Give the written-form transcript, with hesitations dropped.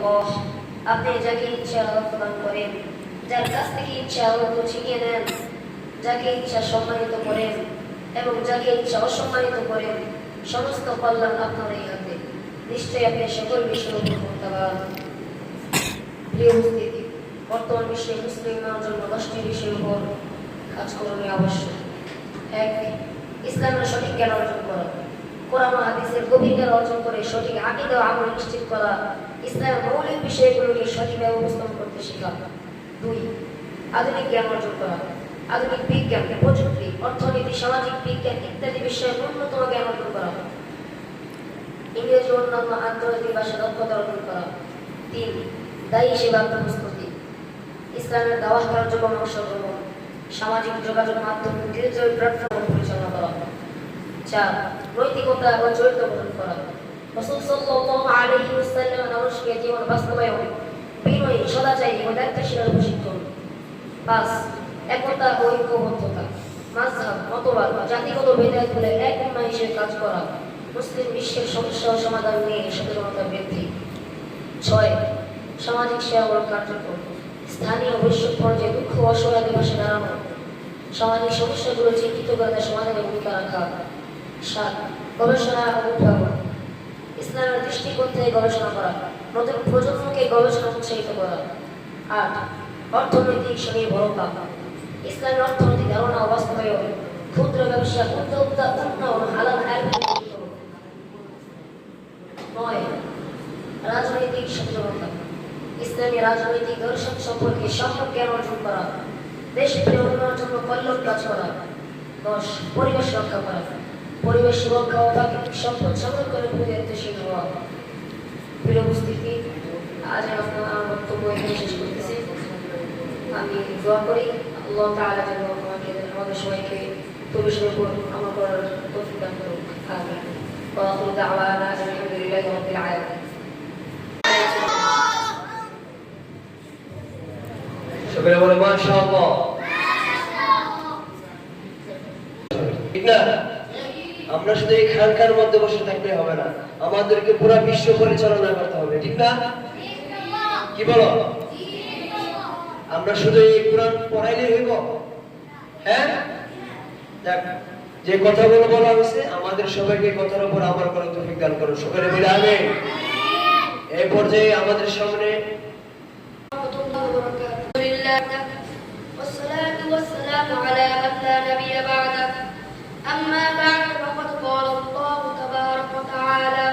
আল্লাহ, আপনি যাকে ইচ্ছা প্রদান করেন, যার কাছ থেকে ইচ্ছা ছিনিয়ে নেন, যাকে ইচ্ছা সম্মানিত করেন এবং যাকে ইচ্ছা অসম্মানিত করেন। সমস্ত কল্যাণ আপনার এই হাতে। নিশ্চয়ই আপনি সকল বিষয়ের উপর ক্ষমতাবান। প্রিয় উপস্থিতি, বর্তমান বিশ্বে মুসলিম হওয়ার জন্য 10টি বিষয়ের উপর কাজ করণীয় আবশ্যক। 1. ইসলামের সঠিক জ্ঞান অর্জন করা, কোরআন ও হাদিসের গভীর জ্ঞান অর্জন করে সঠিক আকীদা ও আমল নিশ্চিত করা, ইসলামের মৌলিক বিষয়গুলোকে সঠিকভাবে উপস্থাপন করতে শেখা। 2. আধুনিক জ্ঞান অর্জন করা, আধুনিক বিজ্ঞান, প্রযুক্তি, অর্থনীতি, সামাজিক বিজ্ঞান ইত্যাদি বিষয়ে ন্যূনতম জ্ঞান অর্জন করা। ইংরেজি ও অন্যান্য আন্তর্জাতিক ভাষা দক্ষতা অর্জন করা। 3. দায়ী সেবা প্রস্তুতি, ইসলামের দাওয়াত করার জন্য অংশগ্রহণ, সামাজিক যোগাযোগ মাধ্যম ডিজিটাল প্ল্যাটফর্ম পরিচালনা করা। 4. নৈতিকতা ও চরিত্র গঠন করা, রাসূল সাল্লাল্লাহু আলাইহি ওয়াসাল্লামের আদর্শকে জীবন বাস্তবায়ন, বিনয়ী, সদাচারী ও দায়িত্বশীল প্রশিক্ষণ। 5. একতা ও ঐক্যবদ্ধতা, মাযহাব, মতবাদ বা জাতিগত ভেদাভেদ ভুলে এক উম্মাহ হিসেবে কাজ করা, মুসলিম বিশ্বের সমস্যা ও সমাধান নিয়ে সচেতনতা বৃদ্ধি। 6. সামাজিক সেবা ও কার্যক্রম, স্থানীয় বৈশ্বিক পর্যায়ে দুঃখ অসহায়দের পাশে দাঁড়ানো, সামাজিক সমস্যাগুলো চিহ্নিত করে তার সমাধানে ভূমিকা রাখা। 7. গবেষণা ও উদ্ভাবন, ইসলামের দৃষ্টিকোণ থেকে গবেষণা করা, নতুন প্রজন্মকে গবেষণা উৎসাহিত করা। 8. অর্থনৈতিক স্বনির্ভরতা, ইসলামের অর্থনৈতিক ধারণা ও বাস্তবায়ন, ক্ষুদ্র ব্যবসা, উদ্যোক্তা উন্নয়ন, হালাল আয়ের। 9. রাজনৈতিক সচেতনতা, ইসলামী রাজনৈতিক দর্শন সম্পর্কে সম্যক জ্ঞান অর্জন করা, দেশ উন্নয়নের জন্য কল্যাণ কাজ করা। 10. পরিবেশ রক্ষা করা, পরিবেশ সুরক্ষা ও প্রাকৃতিক সম্পদ সংরক্ষণের প্রতি দায়িত্বশীল হওয়া। প্রিয় উপস্থিতি, আজ আপনার বক্তব্য এখানে শেষ করতেছি। আমি দোয়া করি আল্লাহ তাআলা যেন আমাদের সবাইকে বিষয়ের উপর আমল করার তৌফিক দান করুন। আমিন। ওয়া আখিরু দাওয়ানা আলহামদুলিল্লাহি রাব্বিল আলামিন। সবাই বলে মাশাআল্লাহ। ঠিক না? আমরা শুধু এই খানকার মধ্যে বসে থাকলে হবে না, আমাদেরকে পুরো বিশ্ব পরিচালনা করতে হবে। ঠিক না? কি বলো? আমরা শুধু এই কোরআন পড়াইলে হইব? হ্যাঁ, দেখ যে কথাগুলো বলা হয়েছে আমাদের সবাইকে কথার উপর আমল করার তৌফিক দান করুন। সকলে বলে আমিন। এই পর্যায়ে আমাদের সামনে والصلاة والسلام على من لا نبي بعده. أما بعد فقد قال الله تبارك وتعالى